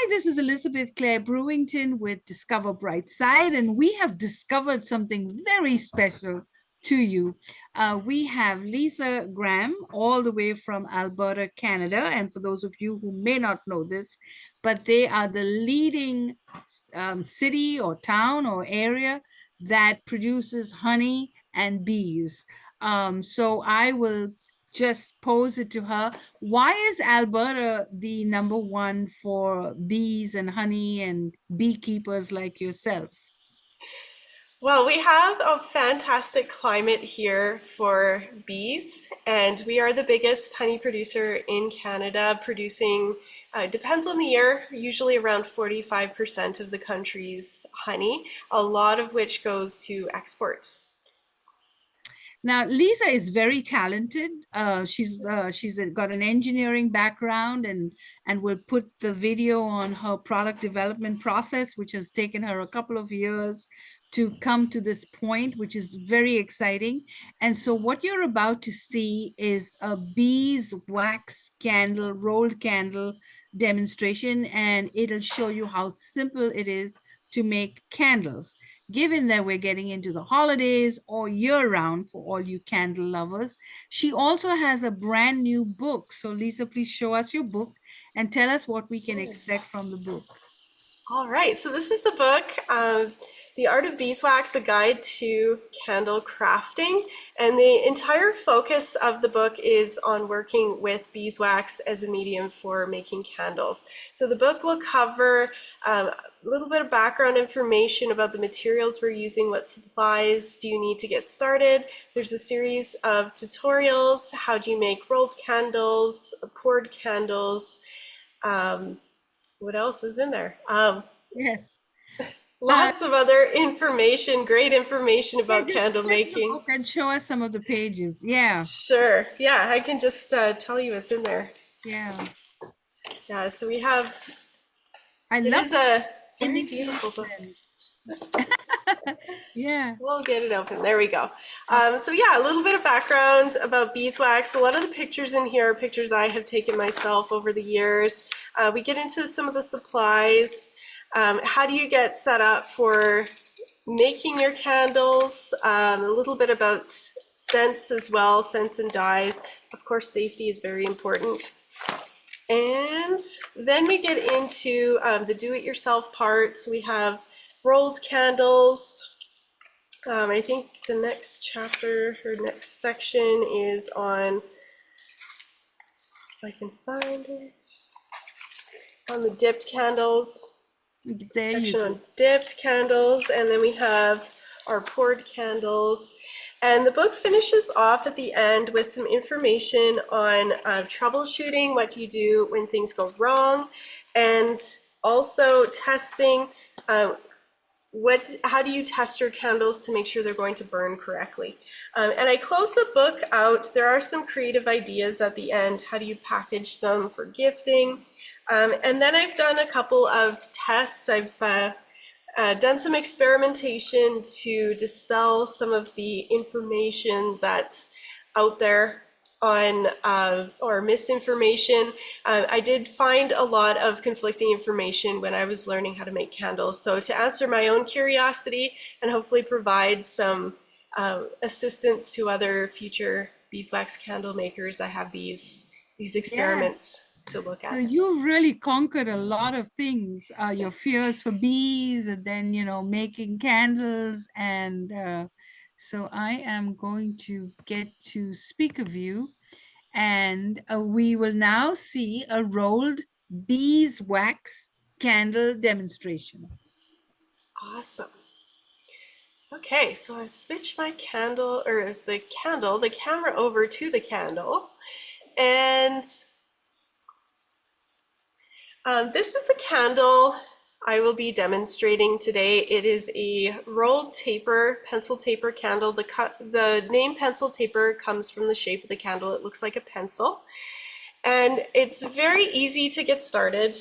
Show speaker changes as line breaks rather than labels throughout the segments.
Hi, this is Elizabeth Clare Brewington with Discover Brightside, and we have discovered something very special to you. We have Lisa Graham, all the way from Alberta, Canada. And for those of you who may not know this, but they are the leading city or town or area that produces honey and bees. So I will just pose it to her. Why is Alberta the number one for bees and honey and beekeepers like yourself?
Well, we have a fantastic climate here for bees, and we are the biggest honey producer in Canada, producing, depends on the year, usually around 45% of the country's honey, a lot of which goes to exports.
Now, Lisa is very talented. She's got an engineering background and will put the video on her product development process, which has taken her a couple of years to come to this point, which is very exciting. And so, what you're about to see is a beeswax candle, rolled candle demonstration, and it'll show you how simple it is to make candles given that we're getting into the holidays or year round for all you candle lovers. She also has a brand new book. So, Lisa, please show us your book and tell us what we can expect from the book.
All right, so this is the book, The Art of Beeswax, A Guide to Candle Crafting. And the entire focus of the book is on working with beeswax as a medium for making candles. So the book will cover a little bit of background information about the materials we're using, what supplies do you need to get started. There's a series of tutorials, how do you make rolled candles, poured candles, what else is in there?
Yes. Uh,
Lots of other information, great information
yeah,
about
just
candle
flip the
making.
book and show us some of the pages. Yeah.
Sure. Yeah, I can just tell you what's in there.
Yeah.
Yeah, so we have,
I
it
love
is
the
a very beautiful book.
animation. Yeah.
We'll get it open. There we go. So yeah, a little bit of background about beeswax. A lot of the pictures in here are pictures I have taken myself over the years. We get into some of the supplies. How do you get set up for making your candles? A little bit about scents as well, scents and dyes. Of course, safety is very important. And then we get into the do-it-yourself part. So we have rolled candles. I think the next chapter or next section is on, if I can find it, on the dipped candles.
There you
Section
go.
on dipped candles, and then we have our poured candles. And the book finishes off at the end with some information on troubleshooting, what do you do when things go wrong, and also testing. How do you test your candles to make sure they're going to burn correctly? And I close the book out. There are some creative ideas at the end. How do you package them for gifting? And then I've done a couple of tests. I've done some experimentation to dispel some of the information that's out there on or misinformation. I did find a lot of conflicting information when I was learning how to make candles. So to answer my own curiosity and hopefully provide some assistance to other future beeswax candle makers, I have these
Yeah.
experiments to look
So
at.
you've really conquered a lot of things, your fears for bees, and then, making candles. And so I am going to get to speak of you. And we will now see a rolled beeswax candle demonstration.
Awesome. Okay, so I've switched my candle, or the camera over to the candle. And this is the candle I will be demonstrating today. It is a rolled taper, pencil taper candle. The name pencil taper comes from the shape of the candle. It looks like a pencil. And it's very easy to get started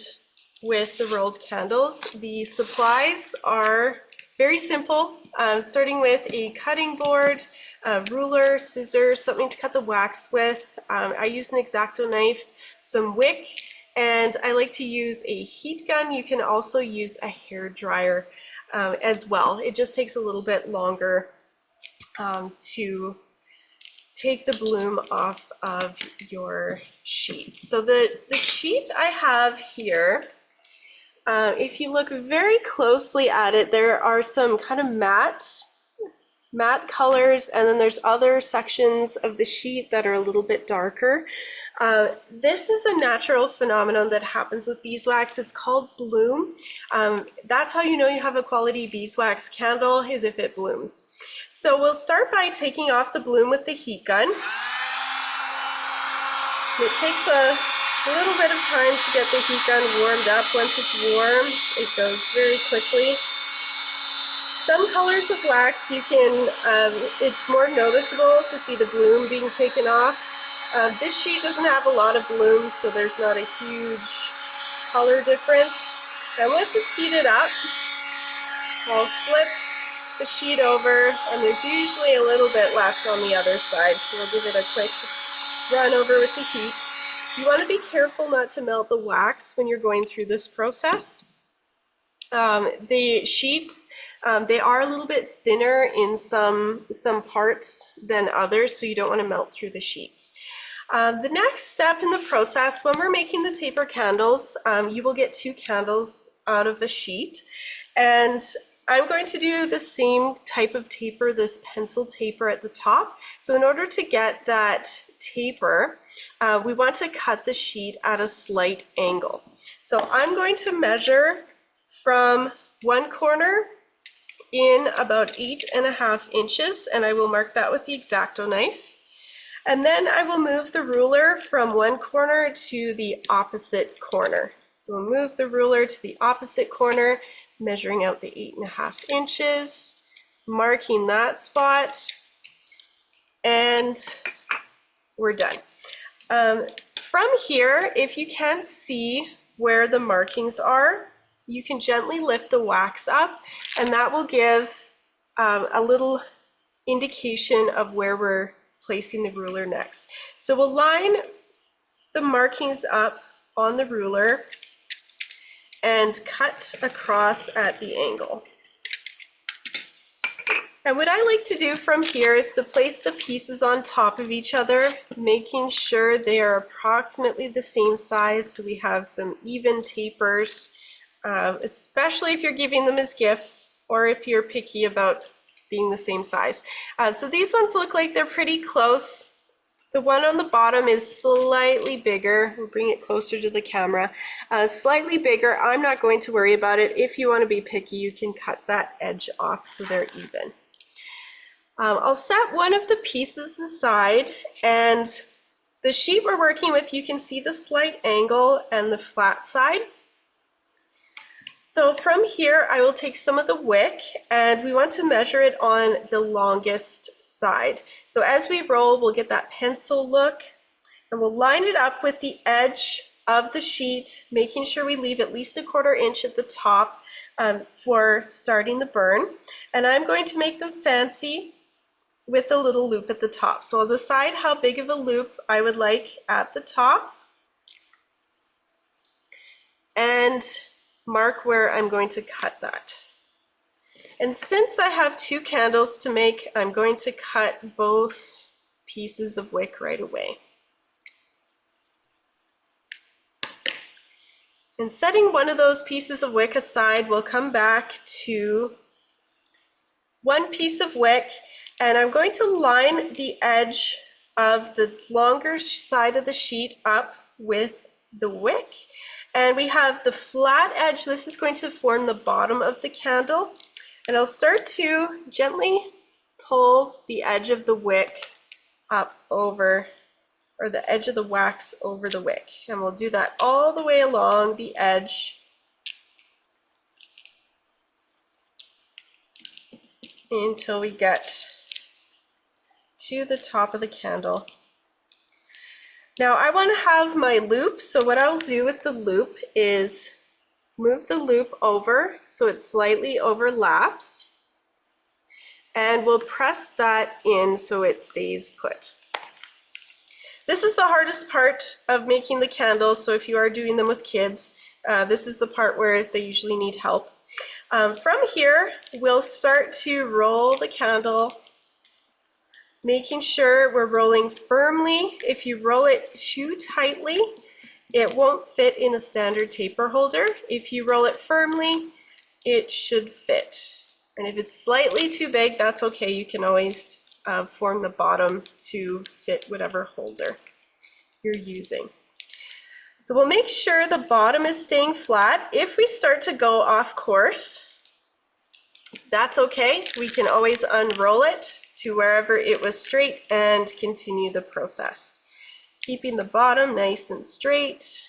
with the rolled candles. The supplies are very simple, starting with a cutting board, a ruler, scissors, something to cut the wax with. I use an X-Acto knife, some wick, And I like to use a heat gun. You can also use a hair dryer as well. It just takes a little bit longer to take the bloom off of your sheet. So the sheet I have here, if you look very closely at it, there are some kind of matte colors, and then there's other sections of the sheet that are a little bit darker. This is a natural phenomenon that happens with beeswax. It's called bloom. That's how you know you have a quality beeswax candle, is if it blooms. So we'll start by taking off the bloom with the heat gun. It takes a little bit of time to get the heat gun warmed up. Once it's warm, it goes very quickly. Some colors of wax, you can, it's more noticeable to see the bloom being taken off. This sheet doesn't have a lot of bloom, so there's not a huge color difference. And once it's heated up, I'll flip the sheet over, and there's usually a little bit left on the other side, so we'll give it a quick run over with the heat. You want to be careful not to melt the wax when you're going through this process. The sheets, they are a little bit thinner in some parts than others, so you don't want to melt through the sheets. The next step in the process, when we're making the taper candles, you will get 2 candles out of a sheet, and I'm going to do the same type of taper, this pencil taper at the top. So in order to get that taper, we want to cut the sheet at a slight angle. So I'm going to measure from one corner in about 8.5 inches, and I will mark that with the X-Acto knife. And then I will move the ruler from one corner to the opposite corner. So we'll move the ruler to the opposite corner, measuring out the 8.5 inches, marking that spot, and we're done. From here, if you can't see where the markings are, you can gently lift the wax up, and that will give a little indication of where we're placing the ruler next. So we'll line the markings up on the ruler and cut across at the angle. And what I like to do from here is to place the pieces on top of each other, making sure they are approximately the same size, so we have some even tapers, especially if you're giving them as gifts or if you're picky about being the same size. So these ones look like they're pretty close. The one on the bottom is slightly bigger. We'll bring it closer to the camera. Slightly bigger. I'm not going to worry about it. If you want to be picky, you can cut that edge off so they're even. I'll set one of the pieces aside, and the sheet we're working with, you can see the slight angle and the flat side. So from here, I will take some of the wick, and we want to measure it on the longest side. So as we roll, we'll get that pencil look, and we'll line it up with the edge of the sheet, making sure we leave at least 1/4 inch at the top for starting the burn. And I'm going to make them fancy with a little loop at the top. So I'll decide how big of a loop I would like at the top, and mark where I'm going to cut that. And since I have 2 candles to make, I'm going to cut both pieces of wick right away. And setting one of those pieces of wick aside, we'll come back to one piece of wick, and I'm going to line the edge of the longer side of the sheet up with the wick. And we have the flat edge. This is going to form the bottom of the candle. And I'll start to gently pull the edge of the wick up over, or the edge of the wax over the wick. And we'll do that all the way along the edge until we get to the top of the candle. Now I want to have my loop, so what I'll do with the loop is move the loop over so it slightly overlaps, and we'll press that in so it stays put. This is the hardest part of making the candles, so if you are doing them with kids, this is the part where they usually need help. From here, we'll start to roll the candle, making sure we're rolling firmly. If you roll it too tightly, it won't fit in a standard taper holder. If you roll it firmly, it should fit. And if it's slightly too big, that's okay. You can always form the bottom to fit whatever holder you're using. So we'll make sure the bottom is staying flat. If we start to go off course, that's okay. We can always unroll it to wherever it was straight and continue the process. Keeping the bottom nice and straight.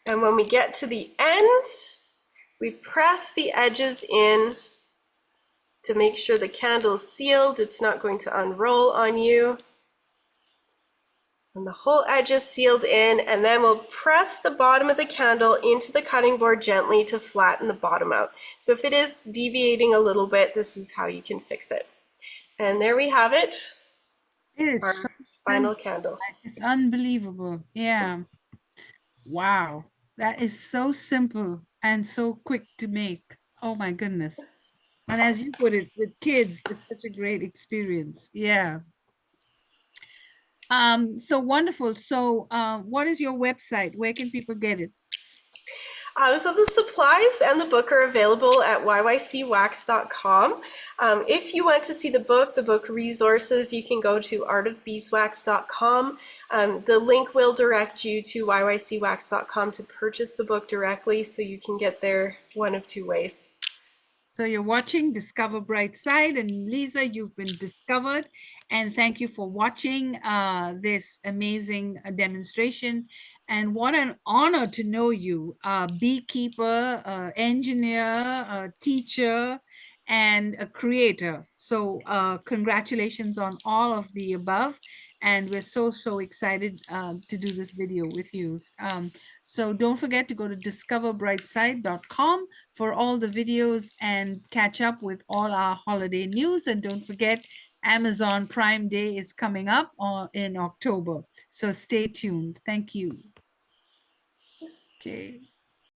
And when we get to the end, we press the edges in to make sure the candle is sealed. It's not going to unroll on you. And the whole edge is sealed in, and then we'll press the bottom of the candle into the cutting board gently to flatten the bottom out. So if it is deviating a little bit, this is how you can fix it. And there we have it,
It is
our
so
final
simple.
candle.
It's unbelievable. Yeah. Wow. That is so simple and so quick to make. Oh my goodness. And as you put it, with kids, it's such a great experience. Yeah. So wonderful. So what is your website? Where can people get it?
So the supplies and the book are available at yycwax.com. If you want to see the book resources, you can go to artofbeeswax.com. The link will direct you to yycwax.com to purchase the book directly, so you can get there one of two ways.
So you're watching Discover Brightside, and Lisa, you've been discovered. And thank you for watching this amazing demonstration. And what an honor to know you, beekeeper, engineer, teacher, and a creator. So congratulations on all of the above. And we're so excited to do this video with you. So don't forget to go to discoverbrightside.com for all the videos and catch up with all our holiday news. And don't forget, Amazon Prime Day is coming up in October. So stay tuned. Thank you. Okay.